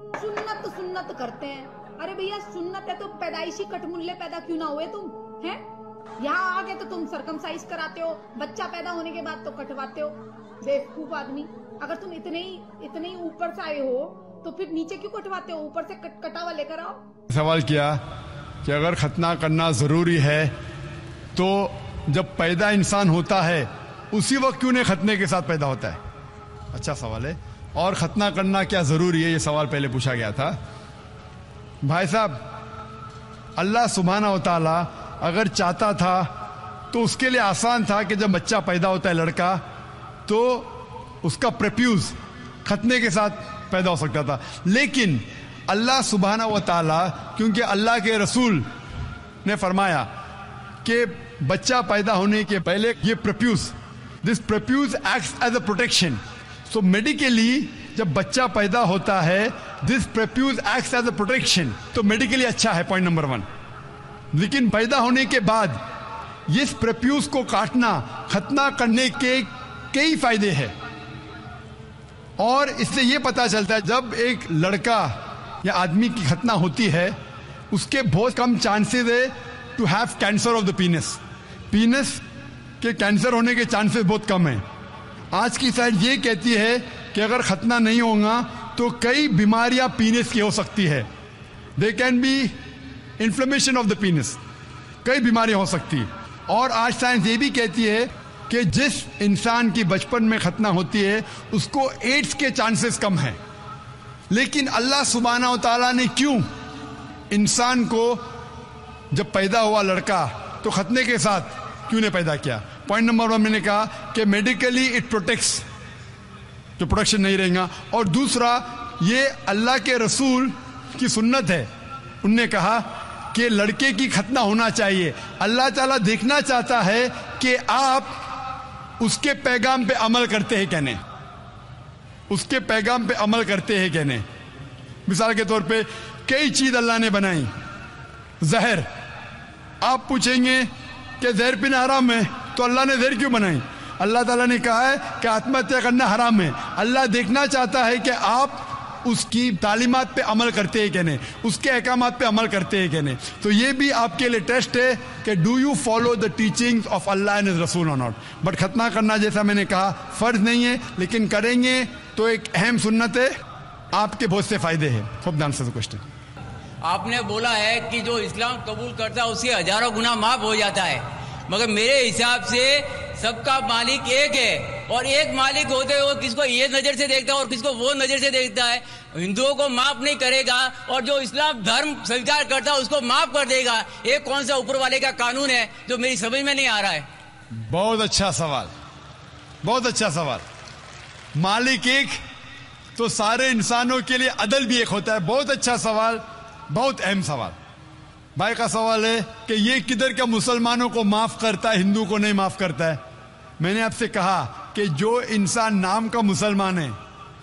सुन्नत सुन्नत करते हैं। अरे भैया सुन्नत है तो पैदाइशी कटमुल्ले पैदा क्यों ना हुए तुम हैं? यहाँ आके तो तुम सरकमसाइज कराते हो, बच्चा पैदा होने के बाद तो कटवाते हो। बेवकूफ आदमी, अगर तुम इतने ही ऊपर से आए हो तो फिर नीचे क्यों कटवाते हो? ऊपर से कटावा लेकर आओ। सवाल किया कि अगर खतना करना जरूरी है तो जब पैदा इंसान होता है उसी वक्त क्यों नहीं खतने के साथ पैदा होता है? अच्छा सवाल है। और खतना करना क्या जरूरी है, ये सवाल पहले पूछा गया था। भाई साहब, अल्लाह सुब्हानहू व तआला अगर चाहता था तो उसके लिए आसान था कि जब बच्चा पैदा होता है लड़का तो उसका प्रेप्यूज खतने के साथ पैदा हो सकता था। लेकिन अल्लाह सुब्हानहू व तआला, क्योंकि अल्लाह के रसूल ने फरमाया कि बच्चा पैदा होने के पहले ये prepuce, this prepuce acts as a protection. So medically जब बच्चा पैदा होता है this prepuce acts as a protection, तो मेडिकली अच्छा है, पॉइंट नंबर 1। लेकिन पैदा होने के बाद इस प्रेप्यूज को काटना खतना करने के कई फायदे हैं। और इससे यह पता चलता है जब एक लड़का या आदमी की खतना होती है उसके बहुत कम चांसेस है to have cancer of the penis. Penis के कैंसर होने के चांसेस बहुत कम है। आज की साइंस ये कहती है कि अगर खतना नहीं होगा तो कई बीमारियां पीनस की हो सकती है। They can be inflammation of the पीनस, कई बीमारियां हो सकती है। और आज साइंस ये भी कहती है कि जिस इंसान की बचपन में खतना होती है उसको एड्स के चांसेस कम है। लेकिन अल्लाह सुब्हानहू व तआला ने क्यों इंसान को जब पैदा हुआ लड़का तो खतने के साथ क्यों नहीं पैदा किया? पॉइंट नंबर 1 मैंने कहा कि मेडिकली इट प्रोटेक्ट्स, तो प्रोटेक्शन नहीं रहेगा। और दूसरा, ये अल्लाह के रसूल की सुन्नत है। उनने कहा कि लड़के की खतना होना चाहिए। अल्लाह ताला देखना चाहता है कि आप उसके पैगाम पे अमल करते हैं क्या नहीं, उसके पैगाम पे अमल करते हैं क्या नहीं। मिसाल के तौर पे कई चीज अल्लाह ने बनाई। जहर, आप पूछेंगे कि जहर पीना हराम है, तो अल्लाह ने जहर क्यों बनाई? अल्लाह ताला ने कहा है कि आत्महत्या करना हराम है। अल्लाह देखना चाहता है कि आप उसकी तालीमात पे अमल करते हैं क्या नहीं, उसके अहकामात पे अमल करते हैं क्या नहीं। तो ये भी आपके लिए टेस्ट है कि do you follow the teachings of Allah and his रसूल और नॉट। बट खतना करना जैसा मैंने कहा फर्ज नहीं है, लेकिन करेंगे तो एक अहम सुन्नत है, आपके बहुत से फायदे हैं। Hope the answer the question. आपने बोला है कि जो इस्लाम कबूल करता है उसके हजारों गुनाह माफ हो जाता है, मगर मेरे हिसाब से सबका मालिक एक है और एक मालिक होते हुए किसको ये नजर से देखता है और किसको वो नजर से देखता है। हिंदुओं को माफ नहीं करेगा और जो इस्लाम धर्म स्वीकार करता है उसको माफ कर देगा। ये कौन सा ऊपर वाले का कानून है जो मेरी समझ में नहीं आ रहा है? बहुत अच्छा सवाल, बहुत अच्छा सवाल। मालिक एक तो सारे इंसानों के लिए अदल भी एक होता है। बहुत अच्छा सवाल, बहुत अहम सवाल। भाई का सवाल है कि ये किधर का मुसलमानों को माफ करता है, हिंदू को नहीं माफ करता है। मैंने आपसे कहा कि जो इंसान नाम का मुसलमान है,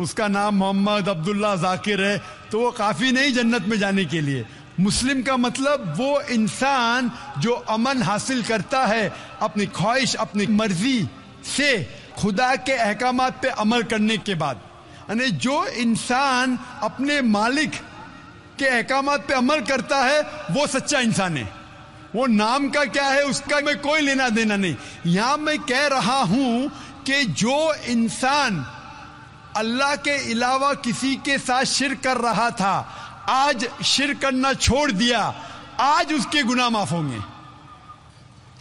उसका नाम मोहम्मद, अब्दुल्ला, जाकिर है, तो वो काफी नहीं जन्नत में जाने के लिए। मुस्लिम का मतलब वो इंसान जो अमन हासिल करता है अपनी ख्वाहिश, अपनी मर्जी से खुदा के अहकामात पे अमल करने के बाद। यानी जो इंसान अपने मालिक के अहकामात पे अमल करता है वो सच्चा इंसान है। वो नाम का क्या है उसका मैं कोई लेना देना नहीं। यहां मैं कह रहा हूं कि जो इंसान अल्लाह के अलावा किसी के साथ शिर्क कर रहा था, आज शिर्क करना छोड़ दिया, आज उसके गुनाह माफ होंगे।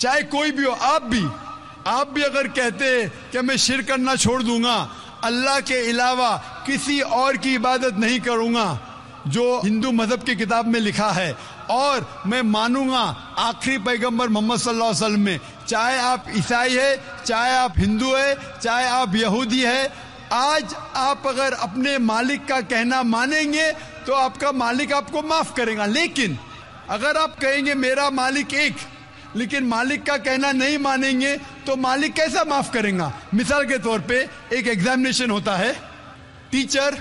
चाहे कोई भी हो, आप भी अगर कहते कि मैं शिर्क करना छोड़ दूंगा, अल्लाह के अलावा किसी और की इबादत नहीं करूंगा जो हिंदू मजहब की किताब में लिखा है, और मैं मानूंगा आखिरी पैगंबर मोहम्मद सल्लल्लाहु अलैहि वसल्लम में, चाहे आप ईसाई है, चाहे आप हिंदू है, चाहे आप यहूदी है, आज आप अगर अपने मालिक का कहना मानेंगे तो आपका मालिक आपको माफ करेगा। लेकिन अगर आप कहेंगे मेरा मालिक एक, लेकिन मालिक का कहना नहीं मानेंगे तो मालिक कैसा माफ करेगा? मिसाल के तौर पे एक एग्जामिनेशन होता है, टीचर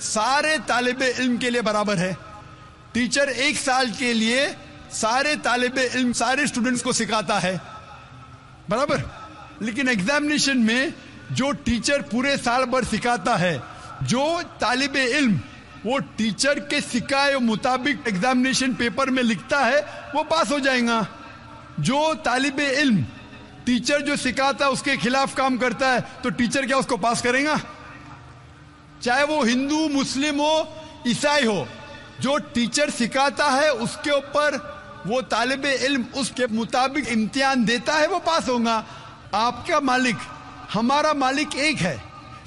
सारे तालिबे इल्म के लिए बराबर है। टीचर एक साल के लिए सारे तालिबे इल्म, सारे स्टूडेंट्स को सिखाता है, बराबर। लेकिन एग्जामिनेशन में जो टीचर पूरे साल भर सिखाता है, जो तालिबे इल्म وہ टीचर के सिखाए मुताबिक एग्जामिनेशन पेपर में लिखता है वो पास हो जाएगा। जो तालिब इल्म टीचर जो सिखाता है उसके खिलाफ काम करता है तो टीचर क्या उसको पास करेगा? चाहे वो हिंदू मुस्लिम हो ईसाई हो, जो टीचर सिखाता है उसके ऊपर वो तालिब इल्म उसके मुताबिक इम्तिहान देता है वो पास होगा। आपका मालिक हमारा मालिक एक है,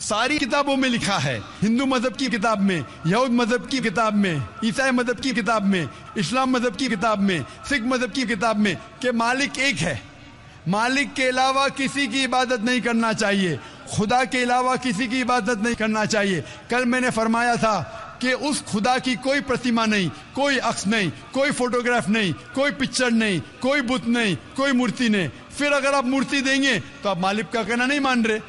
सारी किताबों में लिखा है, हिंदू मजहब की किताब में, यहूद मजहब की किताब में, ईसाई मजहब की किताब में, इस्लाम मजहब की किताब में, सिख मजहब की किताब में कि मालिक एक है। मालिक के अलावा किसी की इबादत नहीं करना चाहिए, खुदा के अलावा किसी की इबादत नहीं करना चाहिए। कल मैंने फरमाया था कि उस खुदा की कोई प्रतिमा नहीं, कोई अक्स नहीं, कोई फोटोग्राफ नहीं, कोई पिक्चर नहीं, कोई बुत नहीं, कोई मूर्ति नहीं। फिर अगर आप मूर्ति देंगे तो आप मालिक का कहना नहीं मान रहे।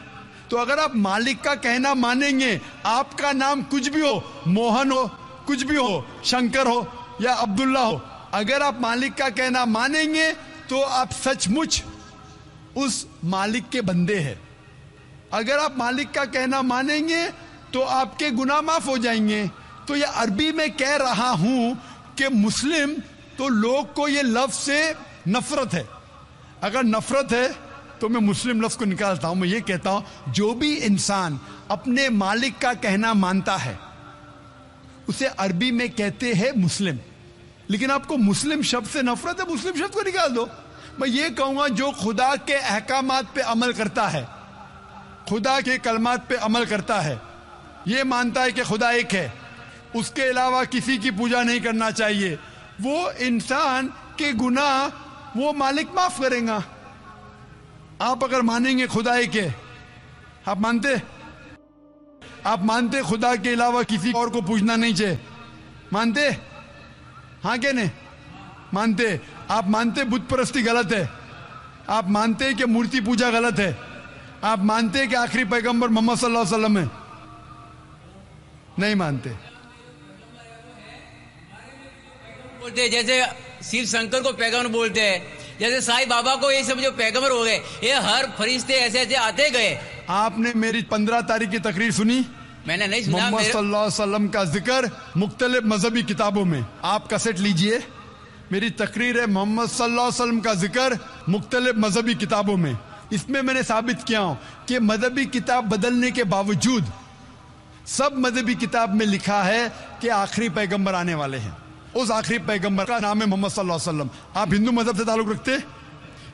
तो अगर आप मालिक का कहना मानेंगे, आपका नाम कुछ भी हो, मोहन हो, कुछ भी हो, शंकर हो या अब्दुल्ला हो, अगर आप मालिक का कहना मानेंगे तो आप सचमुच उस मालिक के बंदे हैं। अगर आप मालिक का कहना मानेंगे तो आपके गुनाह माफ हो जाएंगे। तो ये अरबी में कह रहा हूं कि मुस्लिम तो लोग को ये लफ्ज से नफरत है। अगर नफरत है तो मैं मुस्लिम लफ्ज को निकालता हूं, मैं ये कहता हूं जो भी इंसान अपने मालिक का कहना मानता है उसे अरबी में कहते हैं मुस्लिम। लेकिन आपको मुस्लिम शब्द से नफरत है, मुस्लिम शब्द को निकाल दो। मैं ये कहूंगा जो खुदा के अहकामात पे अमल करता है, खुदा के कलमात पे अमल करता है, ये मानता है कि खुदा एक है, उसके अलावा किसी की पूजा नहीं करना चाहिए, वो इंसान के गुनाह वो मालिक माफ करेगा। आप अगर मानेंगे खुदा एक है, आप मानते खुदा के अलावा किसी और को पूजना नहीं चाहिए, मानते? हाँ क्या नहीं मानते? आप मानते बुत परस्ती गलत है, आप मानते कि मूर्ति पूजा गलत है, आप मानते कि आखिरी पैगंबर मोहम्मद सल्लल्लाहु अलैहि वसल्लम है? नहीं मानते। बोलते जैसे शिव शंकर को पैगंबर बोलते हैं, जैसे साईं बाबा को ये सब जो पैगंबर हो गए, ये हर फरिश्ते ऐसे ऐसे आते गए। आपने मेरी 15 तारीख की तकरीर सुनी? मैंने नहीं सुना। मोहम्मद सल्लल्लाहु अलैहि वसल्लम का जिक्र मुख्तलिफ मजहबी किताबों में, आप कैसेट लीजिए, मेरी तकरीर है मोहम्मद सल्लल्लाहु अलैहि वसल्लम का जिक्र मुख्तलिफ मजहबी किताबों में। इसमें मैंने साबित किया हूं कि मजहबी किताब बदलने के बावजूद सब मजहबी किताब में लिखा है कि आखिरी पैगंबर आने वाले हैं। उस आखिरी पैगंबर का नाम है मोहम्मद सल्लल्लाहु अलैहि वसल्लम। आप हिंदू मजहब से ताल्लुक रखते?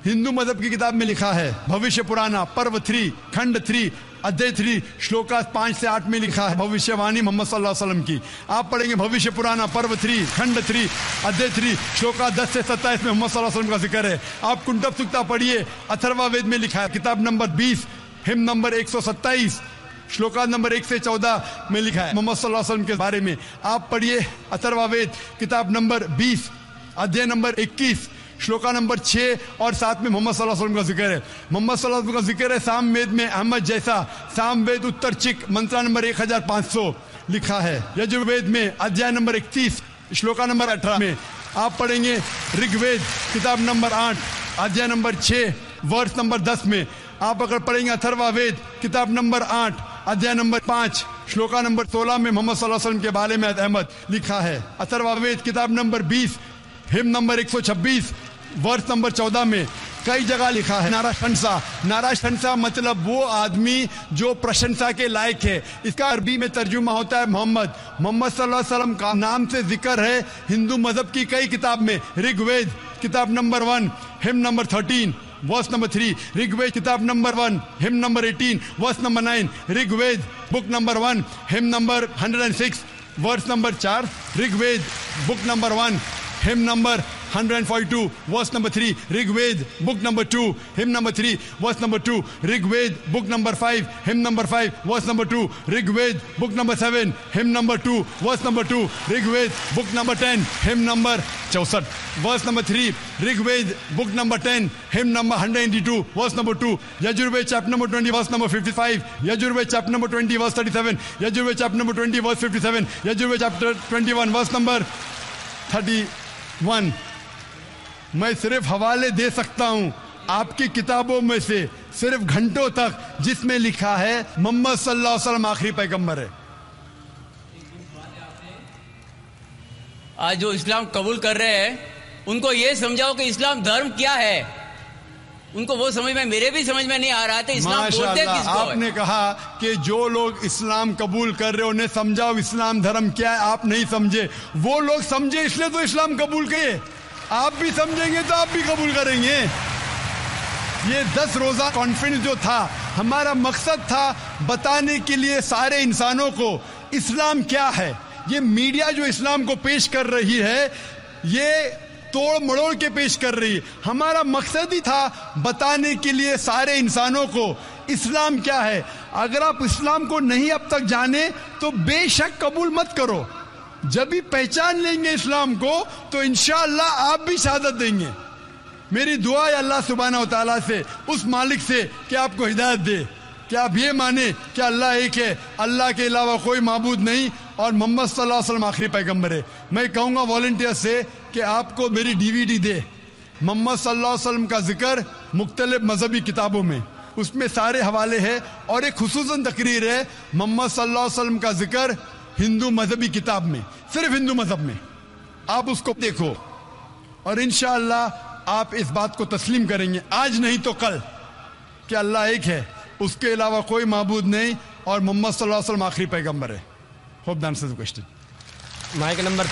हिंदू मजहब की किताब में लिखा है, भविष्य पुराना पर्व 3 खंड 3 अध्याय 3 श्लोका 5 से 8 में लिखा है भविष्यवाणी मोहम्मद सल्लल्लाहु अलैहि वसल्लम की। आप पढ़ेंगे भविष्य पुराना पर्व 3 खंड 3 अध्याय 3 श्लोका 10 से 27 में मोहम्मद सल्लल्लाहु अलैहि वसल्लम का जिक्र है। आप कुंटब सुक्ता पढ़िए, अथर्वा वेद में लिखा है, किताब number 20 him number 127 shloka number 1 से 14 में लिखा है मोहम्मद सल्लल्लाहु अलैहि वसल्लम के बारे में। आप पढ़िए अथर्वा वेद किताब नंबर 20 अध्याय नंबर 21 श्लोका नंबर 6 और 7 में मोहम्मद सल्लल्लाहु अलैहि वसल्लम का जिक्र है। मोहम्मद सल्लल्लाहु अलैहि वसल्लम का जिक्र है साम वेद में अहमद जैसा, साम वेद उत्तर चिक मंत्रा नंबर 1500 लिखा है। यजुर्वेद में अध्याय नंबर 31 श्लोका नंबर 18 में। आप पढ़ेंगे ऋग्वेद किताब नंबर 8 अध्याय नंबर 6 वर्ष नंबर 10 में। आप अगर पढ़ेंगे अथर्वा वेद किताब नंबर 8 अध्याय नंबर 5 श्लोका नंबर 16 में मोहम्मद सल्लल्लाहु अलैहि वसल्लम के बारे में अहमद लिखा है। अथर्वा वेद किताब नंबर 20 हिम नंबर 126 वर्ष नंबर 14 में कई जगह लिखा है नाराशंसा मतलब वो आदमी जो प्रशंसा के लायक है। इसका अरबी में तर्जुमा होता है मोहम्मद सल्लल्लाहु अलैहि वसल्लम का नाम से जिक्र है हिंदू मजहब की कई किताब में। ऋग्वेद किताब number 1 hymn number 13 verse number 3, Rigveda किताब number 1 hymn number 18 verse number 9, Rigveda book number 1 hymn number 106 verse number 4, Rigveda book number 1 hymn number 142 verse number 3, Rigveda book number 2 hymn number 3 verse number 2, Rigveda book number 5 hymn number 5 verse number 2, Rigveda book number 7 hymn number 2 verse number 2, Rigveda book number 10 hymn number 64 verse number 3, Rigveda book number 10 hymn number 182 verse number 2, Yajurveda chapter number 20 verse number 55, Yajurveda chapter number 20 verse 37, Yajurveda chapter number 20 verse 57, Yajurveda chapter 21 verse number 31। मैं सिर्फ हवाले दे सकता हूं आपकी किताबों में से सिर्फ घंटों तक जिसमें लिखा है मोहम्मद सल्लल्लाहु अलैहि वसल्लम आखिरी पैगंबर है। آج جو اسلام قبول کر رہے ہیں ان کو یہ سمجھاؤ کہ اسلام دھرم کیا ہے. ان کو وہ سمجھ میں, میرے بھی سمجھ میں نہیں آ رہا تھا اسلام بولتے کس کو. آپ نے کہا کہ جو لوگ اسلام قبول کر رہے انہیں سمجھاؤ اسلام دھرم کیا ہے. آپ نہیں سمجھے, وہ لوگ سمجھے اس لیے تو اسلام قبول کیے. آپ بھی سمجھیں گے تو آپ بھی قبول کریں گے. یہ 10 روزہ کانفرنس جو تھا, ہمارا مقصد تھا بتانے کے لیے سارے انسانوں کو اسلام کیا ہے. یہ میڈیا جو اسلام کو پیش کر رہی ہے یہ توڑ مڑوڑ کے پیش کر رہی ہے. ہمارا مقصد ہی تھا بتانے کے لیے سارے انسانوں کو اسلام کیا ہے. اگر آپ اسلام کو نہیں اب تک جانے تو بے شک قبول مت کرو. جب بھی پہچان لیں گے اسلام کو تو انشاءاللہ آپ بھی شہادت دیں گے. میری دعا ہے اللہ سبحانہ و تعالیٰ سے, اس مالک سے, کہ آپ کو ہدایت دے, کہ آپ یہ مانیں کہ اللہ ایک ہے, اللہ کے علاوہ کوئی معبود نہیں, اور محمد صلی اللہ علیہ وسلم آخری پیغمبر ہے. میں کہوں گا والنٹیئر سے کہ آپ کو میری DVD دے, محمد صلی اللہ علیہ وسلم کا ذکر مختلف مذہبی کتابوں میں, اس میں سارے حوالے ہیں, اور ایک خصوصاً تقریر ہے محمد صلی اللہ علیہ وسلم کا ذکر ہندو مذہبی کتاب میں, صرف ہندو مذہب میں. آپ اس کو دیکھو اور انشاءاللہ آپ اس بات کو تسلیم کریں گے, آج نہیں تو کل, کہ اللہ ایک ہے, اس کے علاوہ کوئی معبود نہیں, اور محمد صلی اللہ علیہ وسلم آخری پیغمبر ہے. Hope the answers the question. Mic number